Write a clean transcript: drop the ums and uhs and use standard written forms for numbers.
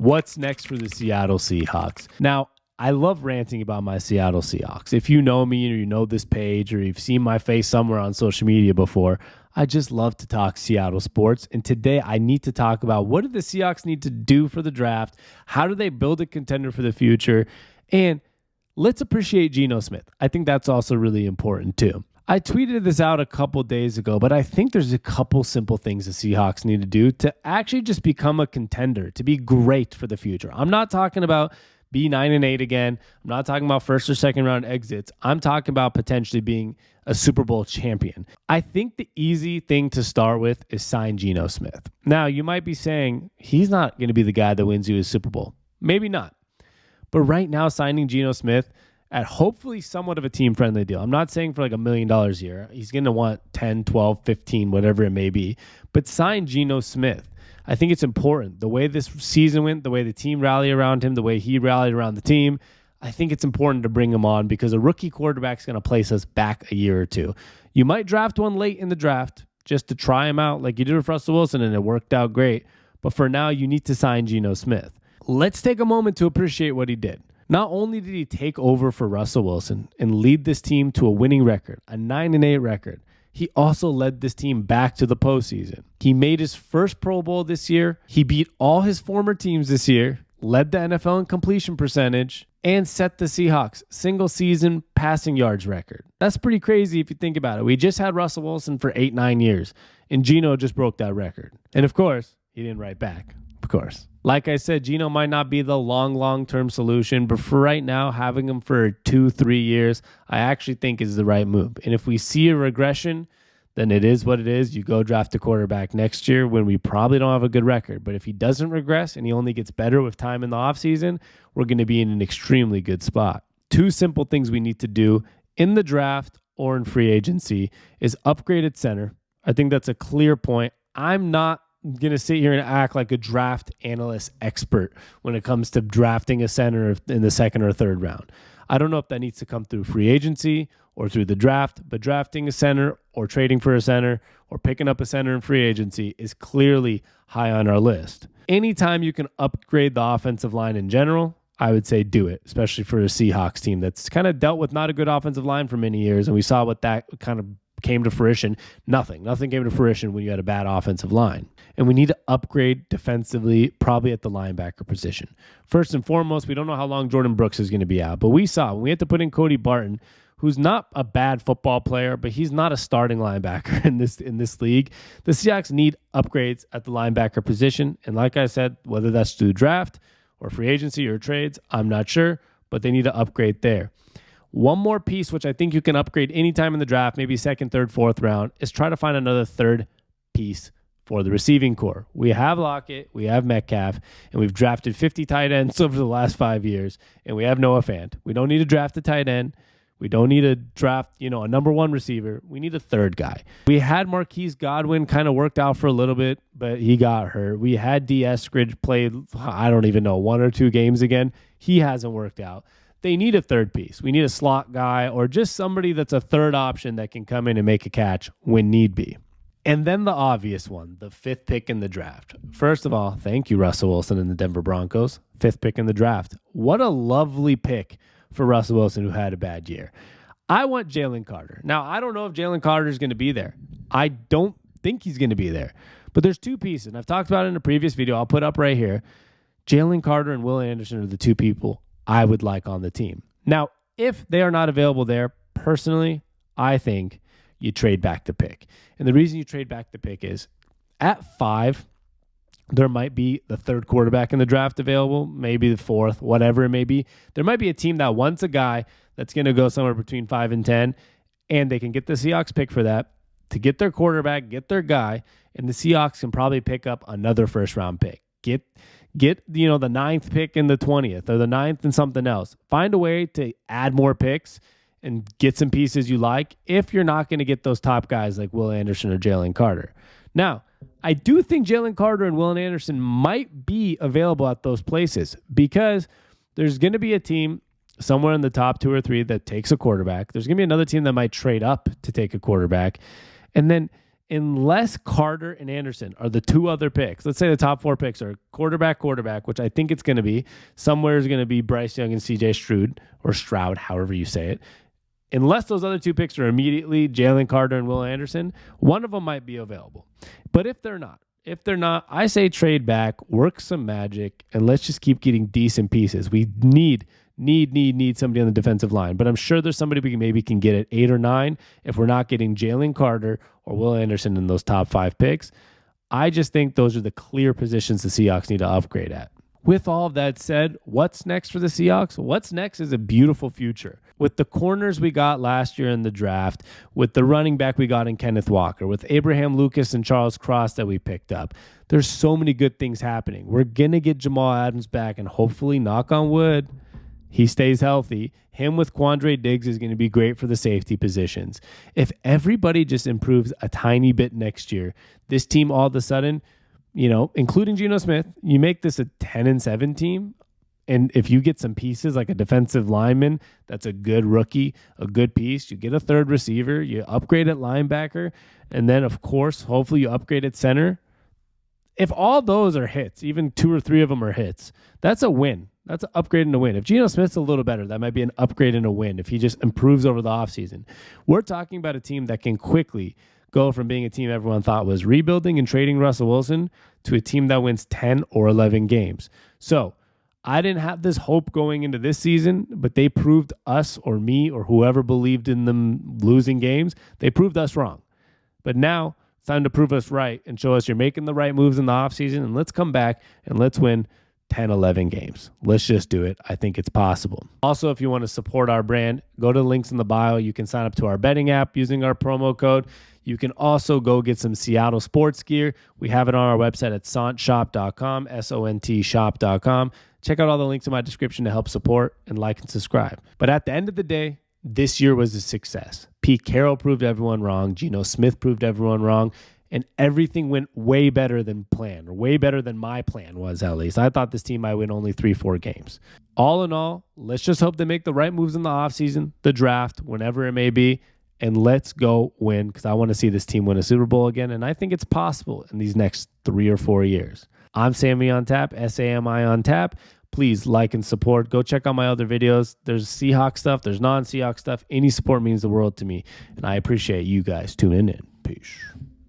What's next for the Seattle Seahawks? Now, I love ranting about my Seattle Seahawks. If you know me or you know this page or you've seen my face somewhere on social media before, I just love to talk Seattle sports. And today I need to talk about what do the Seahawks need to do for the draft? How do they build a contender for the future? And let's appreciate Geno Smith. I think that's also really important too. I tweeted this out a couple days ago, but I think there's a couple simple things the Seahawks need to do to actually just become a contender, to be great for the future. I'm not talking about be 9-8 again. I'm not talking about first or second round exits. I'm talking about potentially being a Super Bowl champion. I think the easy thing to start with is sign Geno Smith. Now, you might be saying he's not going to be the guy that wins you a Super Bowl. Maybe not. But right now, signing Geno Smith at hopefully somewhat of a team-friendly deal. I'm not saying for like $1 million a year. He's going to want 10, 12, 15, whatever it may be. But sign Geno Smith. I think it's important. The way this season went, the way the team rallied around him, the way he rallied around the team, I think it's important to bring him on because a rookie quarterback is going to place us back a year or two. You might draft one late in the draft just to try him out like you did with Russell Wilson, and it worked out great. But for now, you need to sign Geno Smith. Let's take a moment to appreciate what he did. Not only did he take over for Russell Wilson and lead this team to a winning record, a 9-8 record, he also led this team back to the postseason. He made his first Pro Bowl this year. He beat all his former teams this year, led the NFL in completion percentage, and set the Seahawks single-season passing yards record. That's pretty crazy if you think about it. We just had Russell Wilson for 8-9 years, and Geno just broke that record. And of course, he didn't write back. Of course. Like I said, Geno might not be the long-term solution, but for right now, having him for 2-3 years, I actually think is the right move. And if we see a regression, then it is what it is. You go draft a quarterback next year when we probably don't have a good record. But if he doesn't regress and he only gets better with time in the offseason, we're going to be in an extremely good spot. Two simple things we need to do in the draft or in free agency is upgrade at center. I think that's a clear point. I'm not going to sit here and act like a draft analyst expert when it comes to drafting a center in the second or third round. I don't know if that needs to come through free agency or through the draft, but drafting a center or trading for a center or picking up a center in free agency is clearly high on our list. Anytime you can upgrade the offensive line in general, I would say do it, especially for a Seahawks team that's kind of dealt with not a good offensive line for many years, and we saw what that kind of came to fruition. Nothing came to fruition when you had a bad offensive line. And we need to upgrade defensively, probably at the linebacker position. First and foremost, we don't know how long Jordan Brooks is going to be out, but we saw when we had to put in Cody Barton, who's not a bad football player, but he's not a starting linebacker in this league. The Seahawks need upgrades at the linebacker position. And like I said, whether that's through draft or free agency or trades, I'm not sure, but they need to upgrade there. One more piece, which I think you can upgrade anytime in the draft, maybe second, third, fourth round, is try to find another third piece for the receiving core. We have Lockett, we have Metcalf, and we've drafted 50 tight ends over the last 5 years, and we have Noah Fant. We don't need to draft a tight end. We don't need to draft, a number one receiver. We need a third guy. We had Marquise Godwin kind of worked out for a little bit, but he got hurt. We had D. Eskridge played, I don't even know, 1 or 2 games again. He hasn't worked out. They need a third piece. We need a slot guy or just somebody that's a third option that can come in and make a catch when need be. And then the obvious one, the 5th pick in the draft. First of all, thank you, Russell Wilson and the Denver Broncos. 5th pick in the draft. What a lovely pick for Russell Wilson, who had a bad year. I want Jalen Carter. Now, I don't know if Jalen Carter is going to be there. I don't think he's going to be there. But there's 2 pieces, and I've talked about it in a previous video. I'll put up right here. Jalen Carter and Will Anderson are the 2 people I would like on the team. Now, if they are not available there, personally, I think you trade back the pick. And the reason you trade back the pick is at 5, there might be the 3rd quarterback in the draft available, maybe the 4th, whatever it may be. There might be a team that wants a guy that's going to go somewhere between 5 and 10, and they can get the Seahawks pick for that to get their quarterback, get their guy, and the Seahawks can probably pick up another first-round pick. Get the 9th pick in the 20th or the 9th and something else. Find a way to add more picks and get some pieces you like if you're not going to get those top guys like Will Anderson or Jalen Carter. Now, I do think Jalen Carter and Will Anderson might be available at those places because there's going to be a team somewhere in the top 2 or 3 that takes a quarterback. There's going to be another team that might trade up to take a quarterback. And then unless Carter and Anderson are the two other picks, let's say the top 4 picks are quarterback, which I think it's going to be. Somewhere is going to be Bryce Young and CJ Stroud, however you say it. Unless those other 2 picks are immediately Jalen Carter and Will Anderson, one of them might be available. But if they're not, I say trade back, work some magic, and let's just keep getting decent pieces. We need somebody on the defensive line. But I'm sure there's somebody we maybe can get at 8 or 9 if we're not getting Jalen Carter or Will Anderson in those top 5 picks. I just think those are the clear positions the Seahawks need to upgrade at. With all of that said, what's next for the Seahawks? What's next is a beautiful future. With the corners we got last year in the draft, with the running back we got in Kenneth Walker, with Abraham Lucas and Charles Cross that we picked up, there's so many good things happening. We're going to get Jamal Adams back, and hopefully, knock on wood, he stays healthy. Him with Quandre Diggs is going to be great for the safety positions. If everybody just improves a tiny bit next year, this team all of a sudden, including Geno Smith, you make this a 10-7 team. And if you get some pieces like a defensive lineman, that's a good rookie, a good piece. You get a third receiver, you upgrade at linebacker, and then, of course, hopefully you upgrade at center. If all those are hits, even 2 or 3 of them are hits, that's a win. That's an upgrade and a win. If Geno Smith's a little better, that might be an upgrade and a win if he just improves over the offseason. We're talking about a team that can quickly go from being a team everyone thought was rebuilding and trading Russell Wilson to a team that wins 10 or 11 games. So I didn't have this hope going into this season, but they proved us or me or whoever believed in them losing games, they proved us wrong. But now it's time to prove us right and show us you're making the right moves in the offseason, and let's come back and let's win 10, 11 games. Let's just do it. I think it's possible. Also, if you want to support our brand, go to the links in the bio. You can sign up to our betting app using our promo code. You can also go get some Seattle sports gear. We have it on our website at sontshop.com, SONTshop.com. Check out all the links in my description to help support and like and subscribe. But at the end of the day, this year was a success. Pete Carroll proved everyone wrong. Geno Smith proved everyone wrong. And everything went way better than planned, or way better than my plan was, at least. I thought this team might win only 3-4 games. All in all, let's just hope they make the right moves in the offseason, the draft, whenever it may be, and let's go win, because I want to see this team win a Super Bowl again, and I think it's possible in these next 3 or 4 years. I'm Sammy on Tap, SAMI on Tap. Please like and support. Go check out my other videos. There's Seahawks stuff. There's non-Seahawks stuff. Any support means the world to me, and I appreciate you guys tuning in. Peace.